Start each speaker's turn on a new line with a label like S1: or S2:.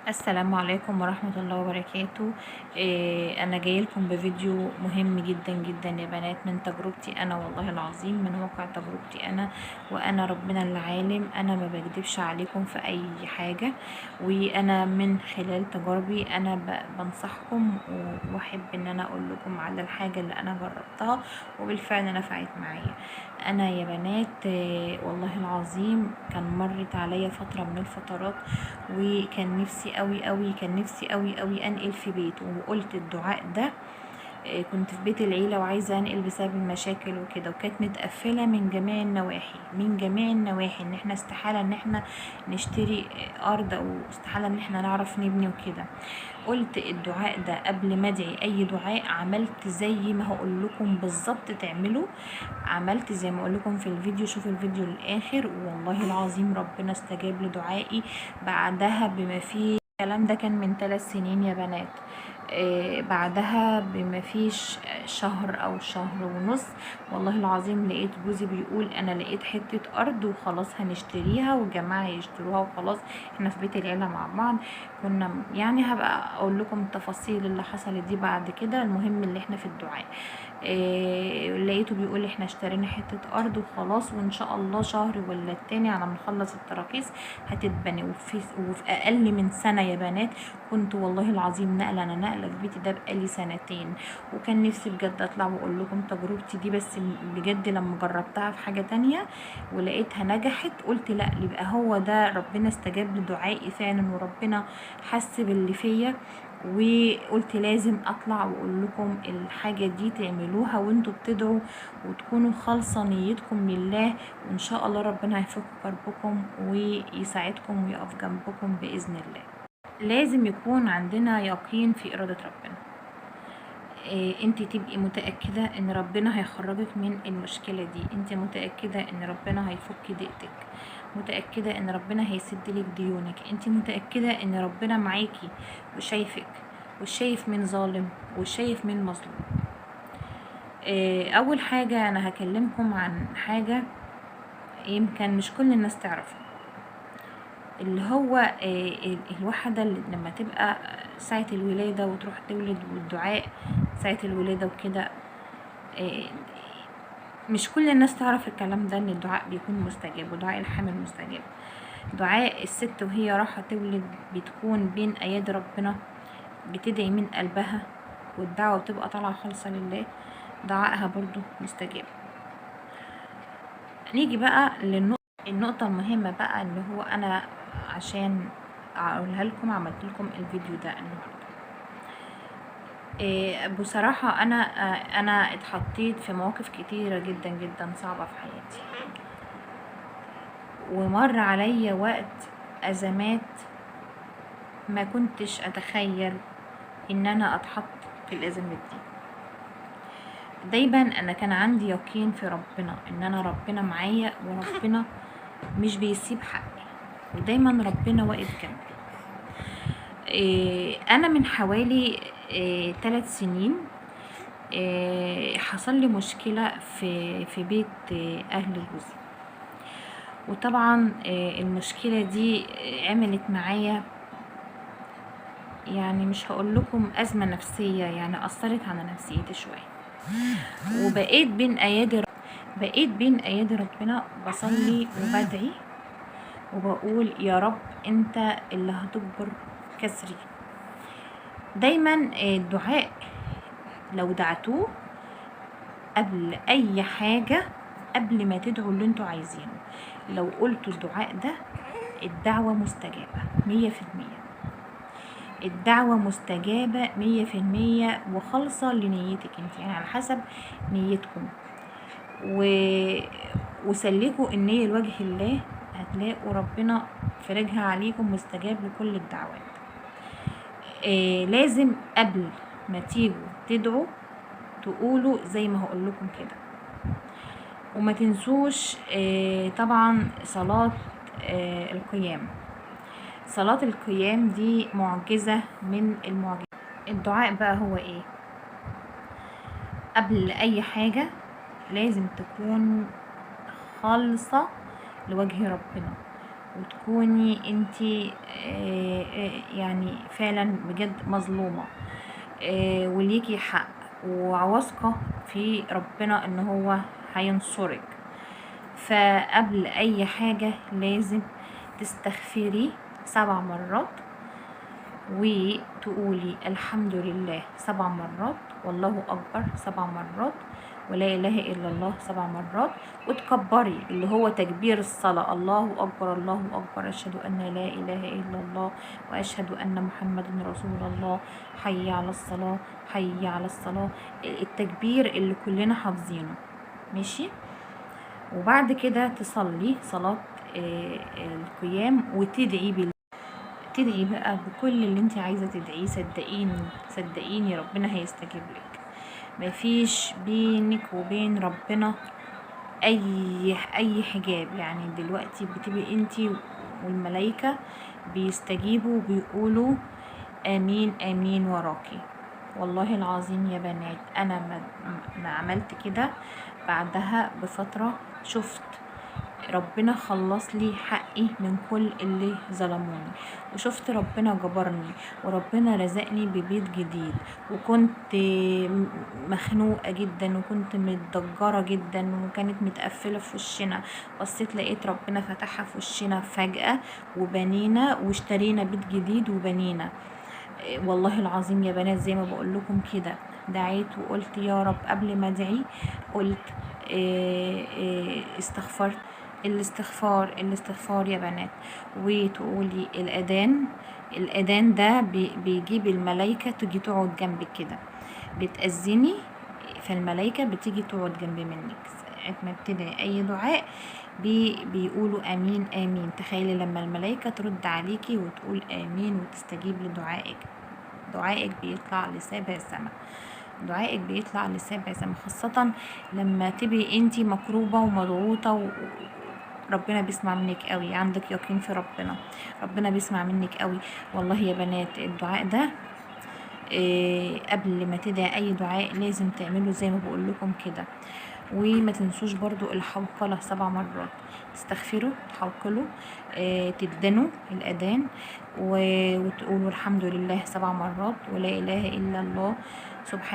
S1: السلام عليكم ورحمة الله وبركاته. أنا جاي لكم بفيديو مهم جدا جدا يا بنات، من تجربتي أنا، والله العظيم من واقع تجربتي أنا، وأنا ربنا اللي عالم، أنا ما بكدبش عليكم في أي حاجة، وأنا من خلال تجاربي أنا بنصحكم وأحب إن أنا أقول لكم على الحاجة اللي أنا جربتها وبالفعل نفعت معايا. أنا يا بنات والله العظيم كان مرت عليا فترة من الفترات، وكان نفسي قوي انقل في بيت، وقلت الدعاء ده. كنت في بيت العيلة وعايزة انقل بسبب المشاكل وكده، وكانت متقفلة من جميع النواحي ان احنا استحالة ان احنا نشتري ارض، او استحالة ان احنا نعرف نبني وكده. قلت الدعاء ده قبل ما ادعي اي دعاء، عملت زي ما هقول لكم بالظبط تعملوا، عملت زي ما اقول لكم في الفيديو، شوفوا الفيديو للاخر، والله العظيم ربنا استجاب لدعائي بعدها بما فيه. الكلام ده كان من 3 سنين يا بنات. بعدها بما فيش شهر او شهر ونص، والله العظيم لقيت جوزي بيقول انا لقيت حتة ارض وخلاص هنشتريها، والجماعة يشتروها وخلاص، احنا في بيت العيلة مع بعض. كنا يعني هبقى اقول لكم التفاصيل اللي حصلت دي بعد كده، المهم اللي احنا في الدعاء. لقيته بيقول احنا اشترينا حتة ارض وخلاص، وان شاء الله شهر ولا التاني على ما نخلص التراخيص هتتبني، وفي اقل من سنة يا بنات. كنت والله العظيم نقلة، انا نقلة في بيتي ده بقالي سنتين، وكان نفسي بجد اطلع واقول لكم تجربتي دي، بس بجد لما جربتها في حاجة تانية ولقيتها نجحت، قلت لا، يبقى هو ده ربنا استجاب لدعائي فعلا، وربنا حس باللي فيا، وقلت لازم اطلع واقول لكم الحاجة دي تعملوها وانتوا بتدعوا، وتكونوا خالصة نيتكم لله، وان شاء الله ربنا هيفك كربكم ويساعدكم ويقف جنبكم بإذن الله. لازم يكون عندنا يقين في إرادة ربنا. انت تبقي متأكدة ان ربنا هيخرجك من المشكلة دي، انت متأكدة ان ربنا هيفك ضيقتك، متأكدة ان ربنا هيسد لك ديونك، انت متأكدة ان ربنا معاكي وشايفك، وشايف من ظالم وشايف من مظلوم. اول حاجة انا هكلمكم عن حاجة يمكن مش كل الناس تعرفها، اللي هو الواحدة اللي لما تبقى ساعة الولادة وتروح تولد، والدعاء ساعة الولادة وكده. مش كل الناس تعرف الكلام ده، ان الدعاء بيكون مستجاب، ودعاء الحامل مستجاب. دعاء الست وهي رايحة تولد بتكون بين ايادي ربنا، بتدعي من قلبها، والدعوة بتبقى طالعة خالصة لله، دعائها برضو مستجاب. نيجي بقى النقطة المهمة بقى، اللي هو انا عشان اقولها لكم عملت لكم الفيديو ده النهارده. بصراحة انا اتحطيت في مواقف كتيرة جدا جدا صعبة في حياتي، ومر عليا وقت ازمات ما كنتش اتخيل ان انا اتحط في الازمات دي. دايما انا كان عندي يقين في ربنا، ان انا ربنا معايا، وربنا مش بيسيب حقي، ودايما ربنا واقف جنبي. انا من حوالي 3 سنين حصل لي مشكلة في بيت اهل جوزي، وطبعا المشكلة دي عملت معايا، يعني مش هقول لكم أزمة نفسية، يعني أثرت على نفسيتي شوية، وبقيت بين أيادي ربنا بصلي وبدعي وبقول يا رب أنت اللي هتجبر كسري. دايما الدعاء لو دعتوه قبل أي حاجة، قبل ما تدعوا اللي انتوا عايزينه، لو قلتوا الدعاء ده الدعوة مستجابة 100%، الدعوة مستجابة 100%، وخالصة لنيتك انت، يعني على حسب نيتكم، وسلكوا النية لوجه الله، هتلاقوا ربنا فرجها عليكم واستجاب لكل الدعوات. لازم قبل ما تيجوا تدعوا تقولوا زي ما هقول لكم كده، وما تنسوش طبعا صلاة القيام. صلاة القيام دي معجزة من المعجزات. الدعاء بقى هو ايه؟ قبل اي حاجة لازم تكون خالصة لوجه ربنا، وتكوني انتي يعني فعلا بجد مظلومة، وليكي حق، وواثقة في ربنا ان هو هينصرك. فقبل اي حاجة لازم تستغفري 7 مرات، وتقولي الحمد لله 7 مرات، والله أكبر 7 مرات، ولا إله إلا الله 7 مرات، وتكبري اللي هو تكبير الصلاة، الله أكبر الله أكبر، أشهد أن لا إله إلا الله، وأشهد أن محمد رسول الله، حي على الصلاة حي على الصلاة، التكبير اللي كلنا حافظينه. ماشي. وبعد كده تصلي صلاة القيام، تدعي بقى بكل اللي انت عايزة تدعيه. صدقيني صدقيني ربنا هيستجيب لك. مفيش بينك وبين ربنا اي حجاب. يعني دلوقتي بتبقي انت والملائكة بيستجيبوا وبيقولوا امين امين وراكي. والله العظيم يا بنات انا ما عملت كده، بعدها بفترة شفت ربنا خلص لي حقي من كل اللي ظلموني، وشفت ربنا جبرني، وربنا رزقني ببيت جديد، وكنت مخنوقة جدا، وكنت متضجرة جدا، وكانت متقفلة في وشنا. بصيت لقيت ربنا فتحها في وشنا فجأة، وبنينا واشترينا بيت جديد وبنينا. والله العظيم يا بنات زي ما بقول لكم كده، دعيت وقلت يا رب. قبل ما ادعي قلت استغفرت. الاستغفار يا بنات. وتقولي الأذان ده بيجيب الملايكة تيجي تقعد جنبك كده، بتأذني، فالملايكة بتيجي تقعد جنب منك ساعة ما بتدعي أي دعاء. بيقولوا آمين آمين. تخيلي لما الملايكة ترد عليكي وتقول آمين وتستجيب لدعائك. دعائك بيطلع لسابع سما، دعائك بيطلع لسابع سما، خاصة لما تبقي انتي مكروبة ومضغوطة ربنا بيسمع منك قوي، عندك يقين في ربنا، ربنا بيسمع منك قوي. والله يا بنات الدعاء ده قبل ما تدعي اي دعاء لازم تعمله زي ما بقول لكم كده. وما تنسوش برضو الحوقلة 7 مرات، تستغفروا تحوقلوا، تدنوا الأذان، وتقولوا الحمد لله 7 مرات، ولا إله إلا الله سبحانه